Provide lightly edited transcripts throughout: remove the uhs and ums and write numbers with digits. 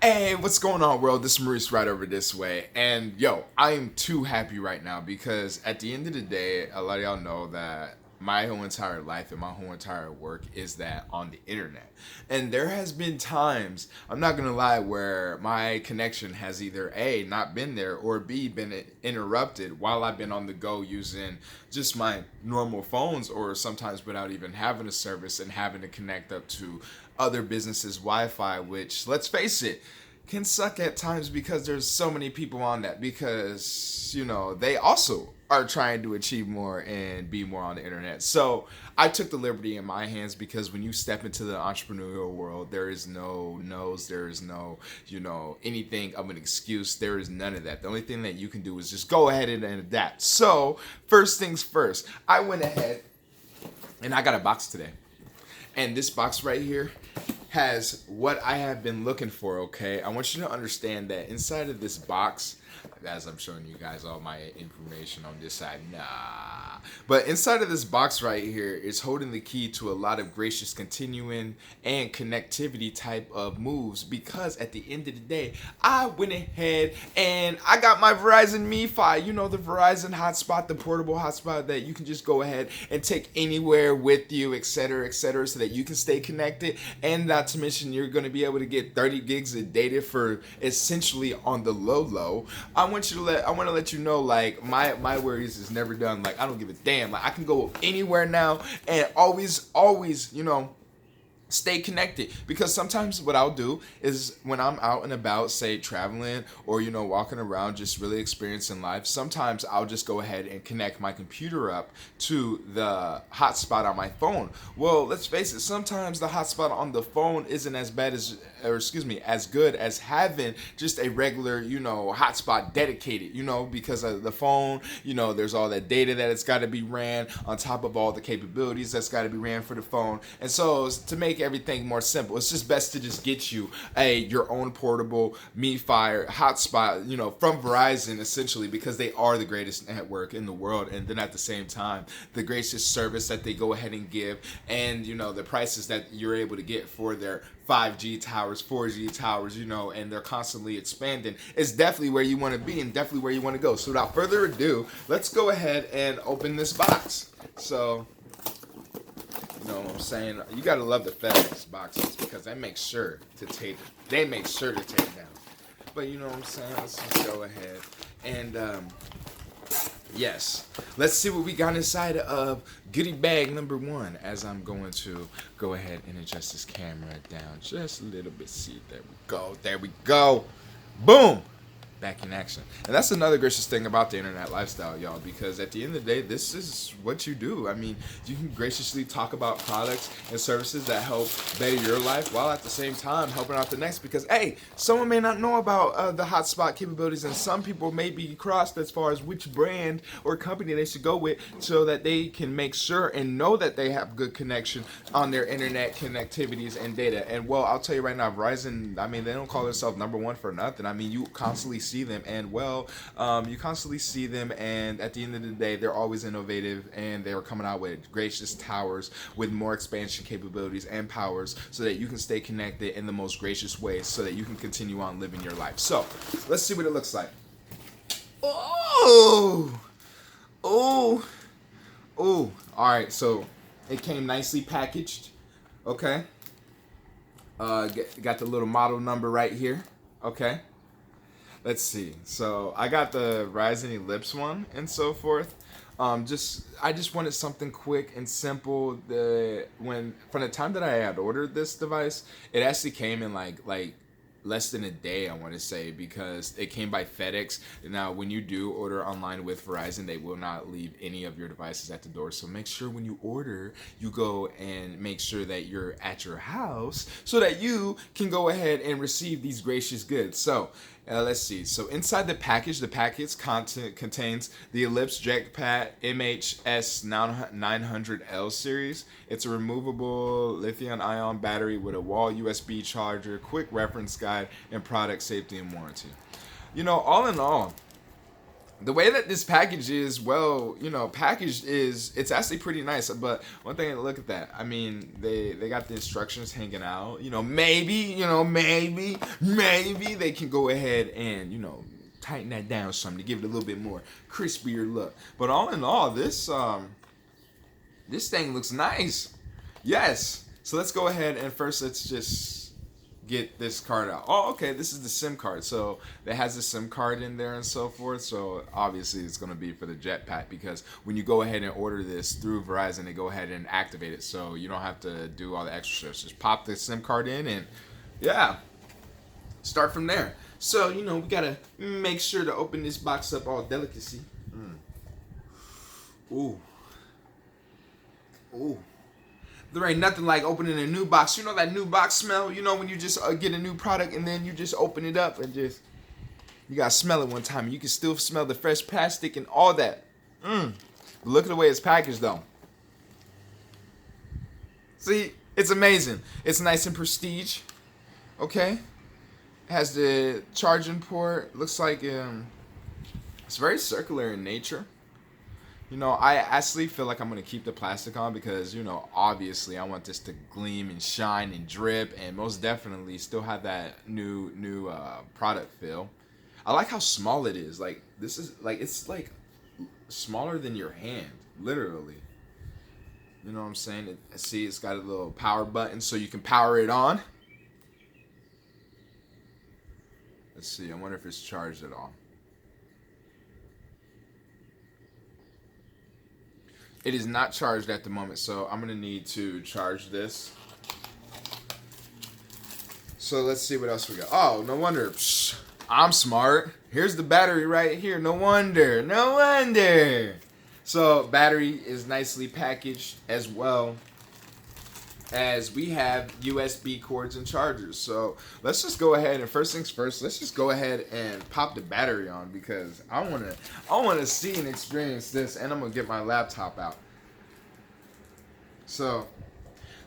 Hey, what's going on, world? This is Maurice right over this way. And yo, I am too happy right now because at the end of the day, a lot of y'all know that my whole entire life and my whole entire work is that on the internet. And there has been times, I'm not gonna lie, where my connection has either A, not been there, or B, been interrupted while I've been on the go using just my normal phones, or sometimes without even having a service and having to connect up to other businesses' Wi-Fi, which, let's face it, can suck at times because there's so many people on that, because they also are trying to achieve more and be more on the internet. So I took the liberty in my hands, because when you step into the entrepreneurial world, there is no no's, there is no anything of an excuse, there is none of that. The only thing that you can do is just go ahead and adapt. So first things first, I went ahead and I got a box today. And this box right here has what I have been looking for, okay? I want you to understand that inside of this box, as I'm showing you guys all my information on this side, but inside of this box right here is holding the key to a lot of gracious continuing and connectivity type of moves, because at the end of the day, I went ahead and I got my Verizon Mifi, the Verizon hotspot, the portable hotspot that you can just go ahead and take anywhere with you, etc., etc., so that you can stay connected. And not to mention, you're going to be able to get 30 gigs of data for essentially on the low. I want to let you know, like, my worries is never done. Like, I don't give a damn. Like, I can go anywhere now and always, stay connected. Because sometimes what I'll do is, when I'm out and about, say traveling or walking around just really experiencing life, sometimes I'll just go ahead and connect my computer up to the hotspot on my phone. Well, let's face it, sometimes the hotspot on the phone isn't as bad as, or excuse me, as good as having just a regular hotspot dedicated, because of the phone, there's all that data that it's got to be ran on top of all the capabilities that's got to be ran for the phone. And so, to make everything more simple, it's just best to just get you your own portable Mifi hotspot, from Verizon, essentially, because they are the greatest network in the world. And then at the same time, the greatest service that they go ahead and give, and the prices that you're able to get for their 5G towers, 4G towers, and they're constantly expanding, is definitely where you want to be and definitely where you want to go. So without further ado, let's go ahead and open this box. So, what I'm saying? You gotta love the FedEx boxes, because they make sure to take it down. But you know what I'm saying? Let's just go ahead and yes, let's see what we got inside of goodie bag number one. As I'm going to go ahead and adjust this camera down just a little bit. See, there we go. Boom. Back in action. And that's another gracious thing about the internet lifestyle, y'all, because at the end of the day, this is what you do. I mean, you can graciously talk about products and services that help better your life, while at the same time helping out the next, because hey, someone may not know about the hotspot capabilities, and some people may be crossed as far as which brand or company they should go with, so that they can make sure and know that they have good connection on their internet connectivities and data. And well, I'll tell you right now, Verizon, I mean, they don't call themselves number one for nothing. I mean, you constantly see them, and you constantly see them, and at the end of the day, they're always innovative, and they're coming out with gracious towers with more expansion capabilities and powers, so that you can stay connected in the most gracious way, so that you can continue on living your life. So let's see what it looks like. Oh, all right, so it came nicely packaged. Okay, got the little model number right here. Okay, let's see. So I got the Ryzen Ellipse one and so forth. I just wanted something quick and simple. From the time that I had ordered this device, it actually came in like less than a day, I want to say, because it came by FedEx. Now, when you do order online with Verizon, they will not leave any of your devices at the door. So make sure when you order, you go and make sure that you're at your house, so that you can go ahead and receive these gracious goods. So let's see. So inside the package content contains the Ellipse JetPad MHS 900L series. It's a removable lithium-ion battery with a wall USB charger, quick reference guide, and product safety and warranty. All in all, the way that this package is, well, packaged is, it's actually pretty nice. But one thing, look at that. I mean, they got the instructions hanging out. Maybe they can go ahead and tighten that down some to give it a little bit more crispier look. But all in all, this thing looks nice. Yes. So let's go ahead and first let's just get this card out. Oh, okay, this is the SIM card. So it has the SIM card in there and so forth. So obviously it's going to be for the jetpack, because when you go ahead and order this through Verizon, they go ahead and activate it. So you don't have to do all the extra stuff. Just pop the SIM card in and yeah, start from there. So, we got to make sure to open this box up all delicacy. Ooh. Ooh. There ain't nothing like opening a new box. You know that new box smell? When you just get a new product and then you just open it up and you gotta smell it one time. You can still smell the fresh plastic and all that. But look at the way it's packaged though. See, it's amazing. It's nice and prestige. Okay. It has the charging port. Looks like it's very circular in nature. I actually feel like I'm going to keep the plastic on because, obviously I want this to gleam and shine and drip and most definitely still have that new product feel. I like how small it is. Like, this is, like, it's, like, smaller than your hand, literally. You know what I'm saying? See, it's got a little power button so you can power it on. Let's see. I wonder if it's charged at all. It is not charged at the moment, so I'm going to need to charge this. So let's see what else we got. Oh, no wonder. Psh, I'm smart. Here's the battery right here. No wonder. No wonder. So battery is nicely packaged, as well as we have USB cords and chargers. So let's just go ahead and first things first, let's just go ahead and pop the battery on, because I want to see and experience this, and I'm going to get my laptop out. So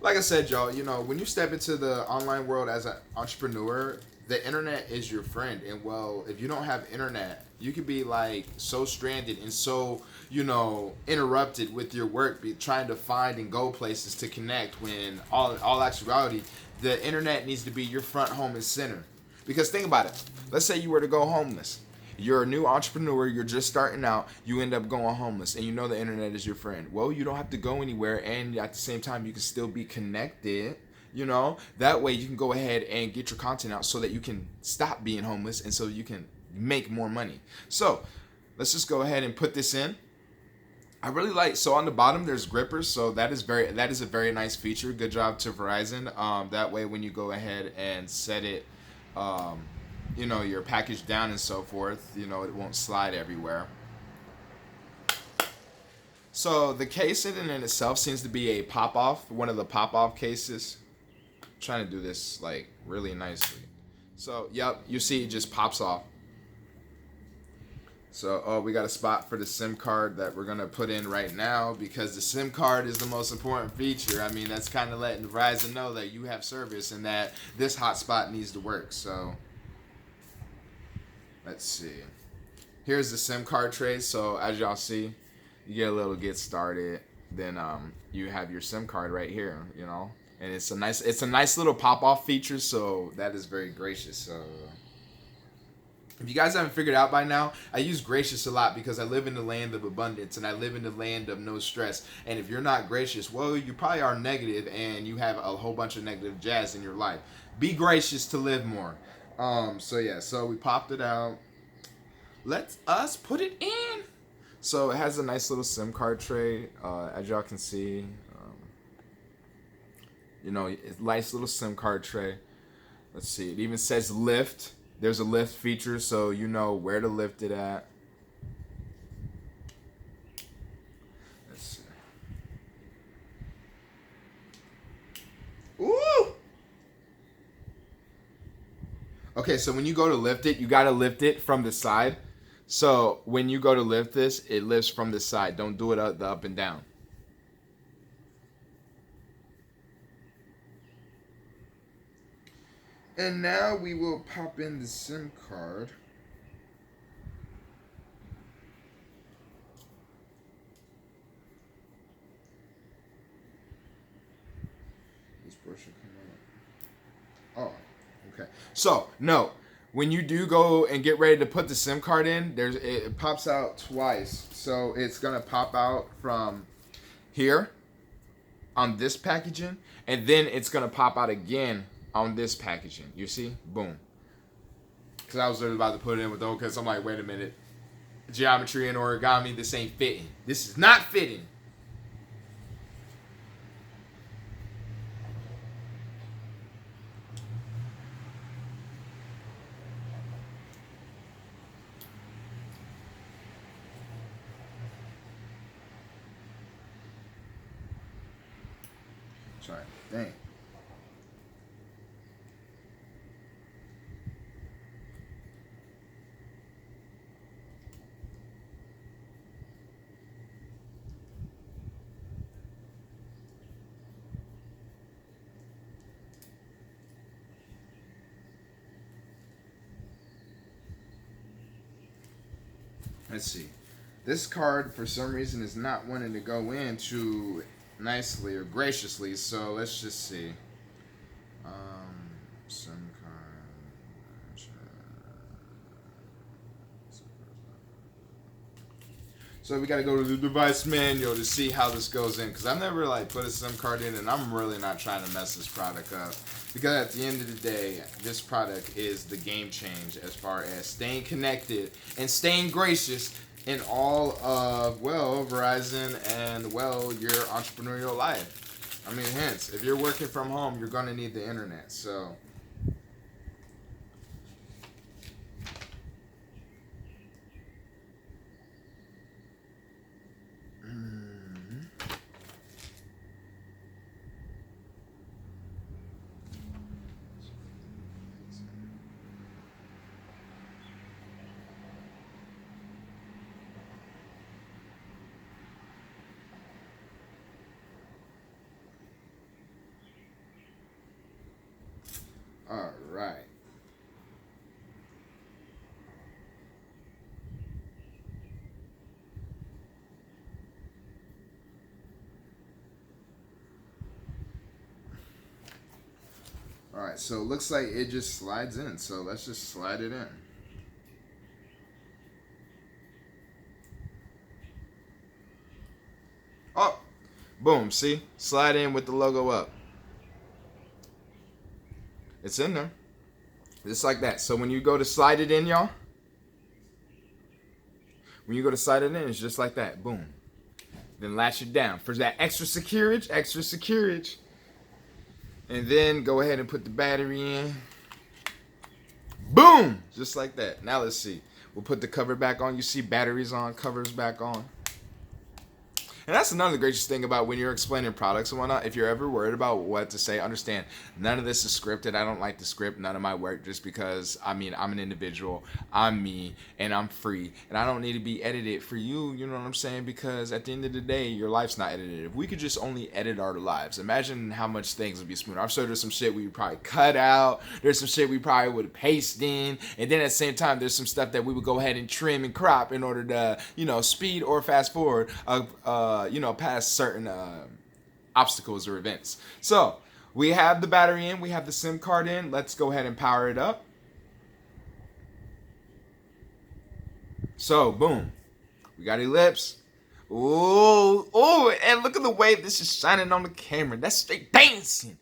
like I said, y'all, when you step into the online world as an entrepreneur, the internet is your friend. And well, if you don't have internet, you could be like so stranded and so, interrupted with your work, trying to find and go places to connect, when all actuality, the internet needs to be your front, home, and center. Because think about it. Let's say you were to go homeless. You're a new entrepreneur, you're just starting out, you end up going homeless, and the internet is your friend. Well, you don't have to go anywhere, and at the same time, you can still be connected. That way you can go ahead and get your content out so that you can stop being homeless and so you can make more money. So let's just go ahead and put this in. I really like, so on the bottom there's grippers, so that is a very nice feature. Good job to Verizon. That way when you go ahead and set it, your package down and so forth, it won't slide everywhere. So the case in itself seems to be a pop-off, one of the pop-off cases. I'm trying to do this like really nicely. So, yep, you see it just pops off. So, we got a spot for the SIM card that we're going to put in right now, because the SIM card is the most important feature. I mean, that's kind of letting Verizon know that you have service and that this hotspot needs to work. So, let's see. Here's the SIM card tray. So, as y'all see, you get a little get started. Then you have your SIM card right here, And it's a nice little pop-off feature, so that is very gracious. So if you guys haven't figured out by now, I use gracious a lot because I live in the land of abundance and I live in the land of no stress. And if you're not gracious, well, you probably are negative and you have a whole bunch of negative jazz in your life. Be gracious to live more. So we popped it out. Let us put it in. So it has a nice little SIM card tray, as y'all can see. It's a nice little SIM card tray. Let's see. It even says lift. There's a lift feature, so you know where to lift it at. Let's see. Ooh! Okay, so when you go to lift it, you got to lift it from the side. So when you go to lift this, it lifts from the side. Don't do it up and down. And now we will pop in the SIM card. So no, when you do go and get ready to put the SIM card in, it pops out twice. So it's gonna pop out from here on this packaging, and then it's gonna pop out again on this packaging. You see, boom. Because I was literally about to put it in with those, because I'm like, wait a minute, geometry and origami, this ain't fitting. This is not fitting. Sorry, dang. Let's see. This card, for some reason, is not wanting to go in too nicely or graciously. So let's just see. SIM card. So we got to go to the device manual to see how this goes in, because I've never like put a SIM card in, and I'm really not trying to mess this product up, because at the end of the day, this product is the game change as far as staying connected and staying gracious in all of, well, Verizon and, well, your entrepreneurial life. I mean, hence, if you're working from home, you're going to need the internet. So all right. All right, so it looks like it just slides in. So let's just slide it in. Oh, boom, see? Slide in with the logo up. It's in there. Just like that. So when you go to slide it in, y'all, when you go to slide it in, it's just like that. Boom. Then latch it down. For that extra securage, extra securage. And then go ahead and put the battery in. Boom! Just like that. Now let's see. We'll put the cover back on. You see batteries on, covers back on. And that's another gracious thing about when you're explaining products and whatnot. If you're ever worried about what to say, understand none of this is scripted. I don't like to script none of my work just because, I mean, I'm an individual. I'm me, and I'm free. And I don't need to be edited for you, you know what I'm saying? Because at the end of the day, your life's not edited. If we could just only edit our lives, imagine how much things would be smoother. I'm sure there's some shit we would probably cut out. There's some shit we probably would paste in. And then at the same time, there's some stuff that we would go ahead and trim and crop in order to, speed or fast forward, past certain obstacles or events. So we have the battery in, we have the SIM card in. Let's go ahead and power it up. So boom, we got ellipse. Ooh, and look at the way this is shining on the camera. That's straight dancing.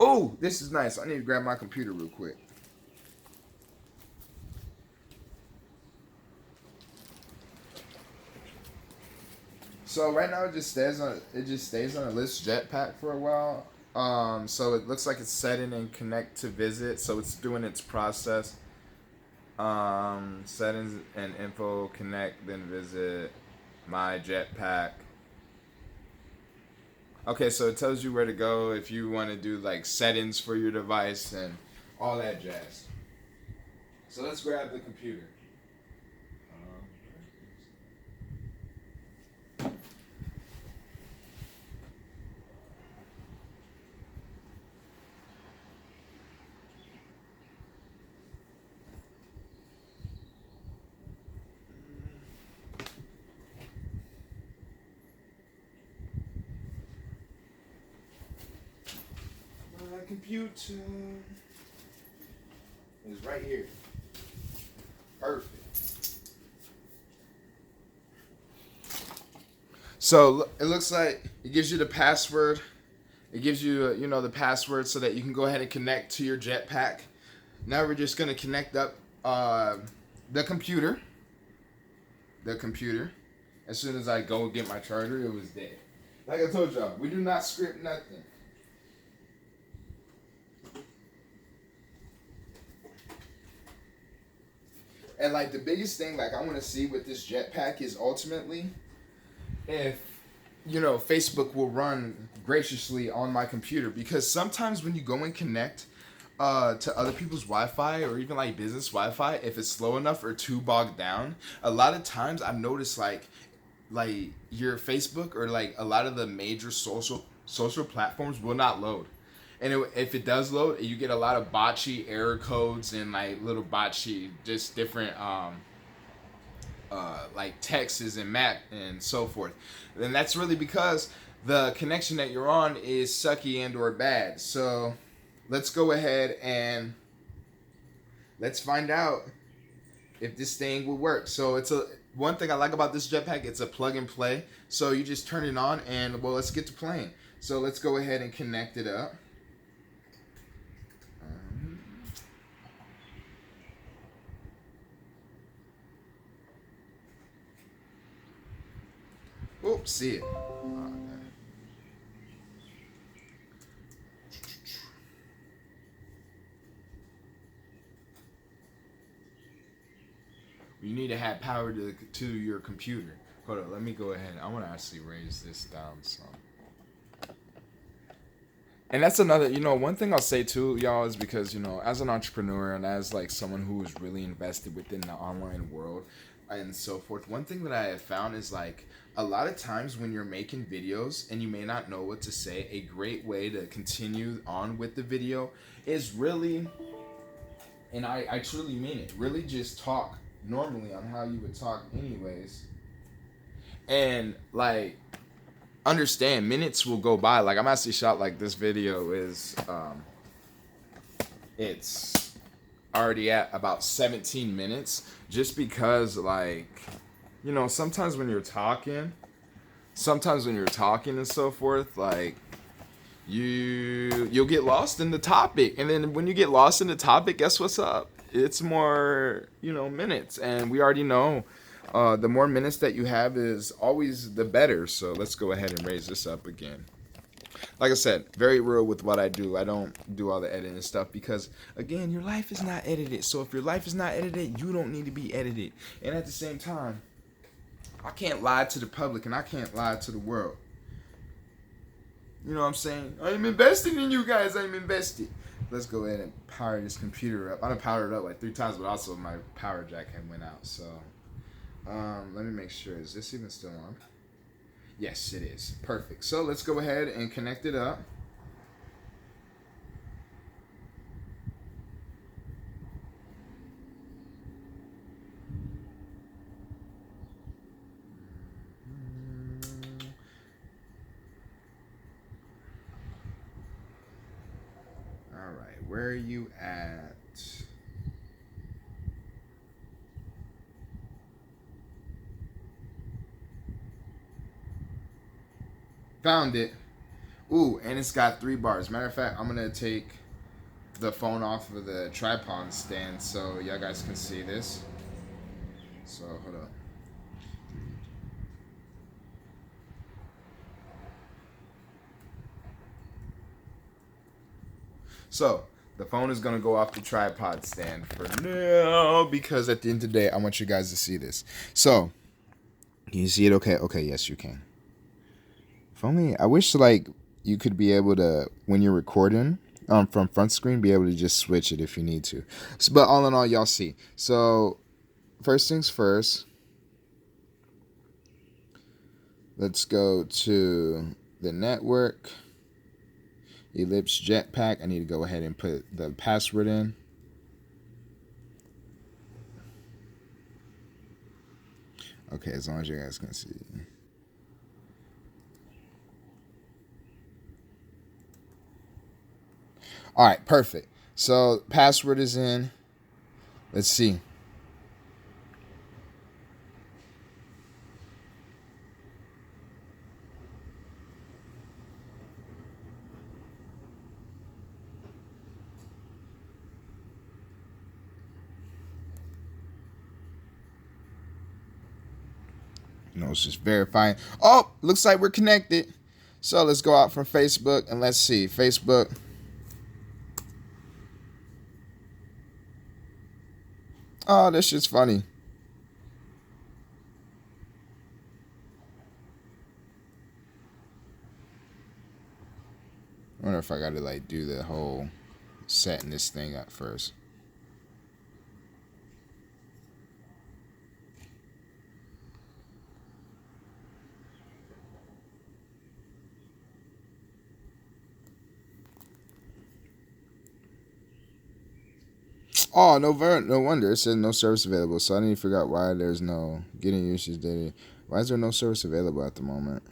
Oh, this is nice. I need to grab my computer real quick. So right now it just stays on a list jetpack for a while. So it looks like it's setting and connect to visit. So it's doing its process. Settings and info, connect, then visit my jetpack. Okay, so it tells you where to go if you want to do like settings for your device and all that jazz. So let's grab the computer. Computer. right here. Perfect. So it looks like it gives you the password. It gives you, the password so that you can go ahead and connect to your jetpack. Now we're just gonna connect up the computer. The computer. As soon as I go get my charger, it was dead. Like I told y'all, we do not script nothing. And like the biggest thing, like I want to see with this jetpack is ultimately if Facebook will run graciously on my computer, because sometimes when you go and connect to other people's Wi-Fi or even like business Wi-Fi, if it's slow enough or too bogged down, a lot of times I've noticed like your Facebook or like a lot of the major social platforms will not load. And if it does load, you get a lot of botchy error codes and like little botchy, just different like texts and map and so forth. And that's really because the connection that you're on is sucky and or bad. So let's go ahead and let's find out if this thing will work. So one thing I like about this jetpack, it's a plug and play. So you just turn it on and well, let's get to playing. So let's go ahead and connect it up. Oops, see it. You need to have power to your computer. Hold on, let me go ahead. I want to actually raise this down some. And that's another, one thing I'll say too, y'all, is because, as an entrepreneur and as like someone who is really invested within the online world and so forth, one thing that I have found is like a lot of times when you're making videos and you may not know what to say, a great way to continue on with the video is really, and I truly mean it, really just talk normally on how you would talk anyways. And like, understand minutes will go by. Like I'm actually shot like this video is it's already at about 17 minutes just because like sometimes when you're talking and so forth, like you'll get lost in the topic, and then when you get lost in the topic, guess what's up? It's more minutes, and we already know the more minutes that you have is always the better. So let's go ahead and raise this up again. Like I said, very real with what I do. I don't do all the editing stuff because, again, your life is not edited. So if your life is not edited, you don't need to be edited. And at the same time, I can't lie to the public and I can't lie to the world. You know what I'm saying? I'm investing in you guys. I'm invested. Let's go ahead and power this computer up. I done powered it up like 3 times, but also my power jack had went out. So let me make sure. Is this even still on? Yes, it is. Perfect. So let's go ahead and connect it up. All right, where are you at? Found it. Ooh, and it's got 3 bars. Matter of fact, I'm gonna take the phone off of the tripod stand so y'all guys can see this. So hold up. So the phone is gonna go off the tripod stand for now because at the end of the day, I want you guys to see this. So can you see it? Okay. Okay. Yes, you can. If only I wish like you could be able to when you're recording from front screen be able to just switch it if you need to. So, but all in all, y'all see. So first things first, let's go to the network. Ellipse jetpack. I need to go ahead and put the password in. Okay, as long as you guys can see. All right, perfect. So password is in. Let's see. No, it's just verifying. Oh, looks like we're connected. So let's go out from Facebook and let's see. Facebook. Oh, this shit's funny. I wonder if I gotta like do the whole setting this thing up first. Oh, no wonder. It says no service available. So I need to figure out why there's no getting usage data. Why is there no service available at the moment?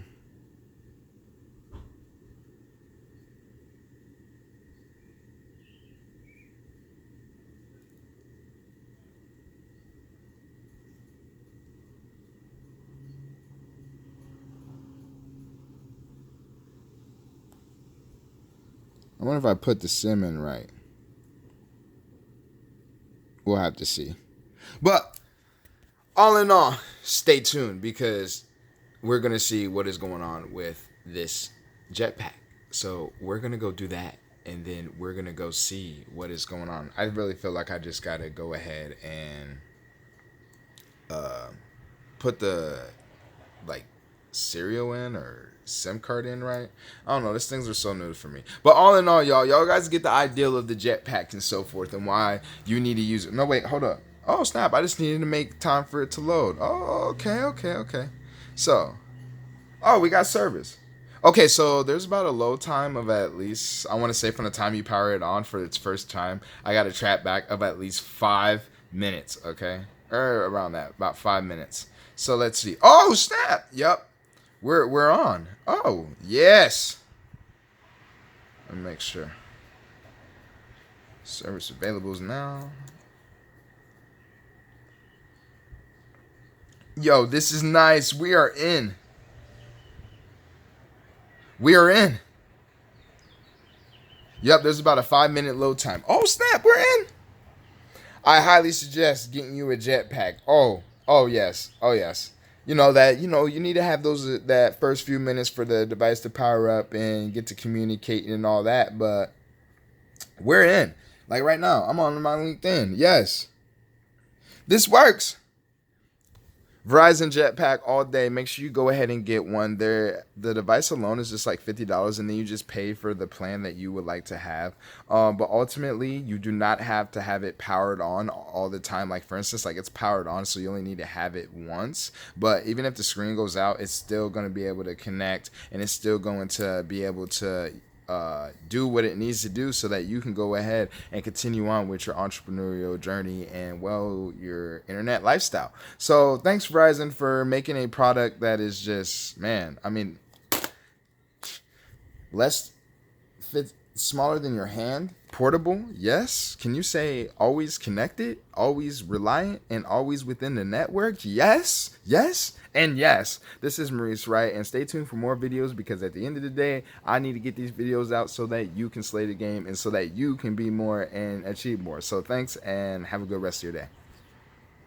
I wonder if I put the sim in right. We'll have to see. But all in all, stay tuned because we're going to see what is going on with this jetpack. So we're going to go do that. And then we're going to go see what is going on. I really feel like I just got to go ahead and put the like serial in or SIM card in right. I don't know. These things are so new for me. But all in all, y'all guys get the ideal of the jetpack and so forth and why you need to use it. No, wait, hold up. Oh, snap. I just needed to make time for it to load. Oh, okay. So, oh, we got service. Okay, so there's about a load time of at least, I want to say from the time you power it on for its first time, I got a track back of at least 5 minutes, okay? Or around that, about 5 minutes. So let's see. Oh, snap. Yep. We're on. Oh, yes. Let me make sure. Service available now. Yo, this is nice. We are in. We are in. Yep, there's about a 5-minute load time. Oh, snap, we're in. I highly suggest getting you a jetpack. Oh yes. You know that you need to have those that first few minutes for the device to power up and get to communicate and all that, but we're in. Like right now, I'm on my LinkedIn. Yes. This works. Verizon Jetpack all day. Make sure you go ahead and get one. There, the device alone is just like $50, and then you just pay for the plan that you would like to have. But ultimately, you do not have to have it powered on all the time. Like for instance, like it's powered on, so you only need to have it once. But even if the screen goes out, it's still going to be able to connect, and it's still going to be able to do what it needs to do so that you can go ahead and continue on with your entrepreneurial journey and your internet lifestyle. So thanks Verizon for making a product that is just, man, I mean, less fit, smaller than your hand, portable, yes. Can you say always connected, always reliant, and always within the network? Yes. And yes, this is Maurice Wright, and stay tuned for more videos because at the end of the day, I need to get these videos out so that you can slay the game and so that you can be more and achieve more. So thanks and have a good rest of your day.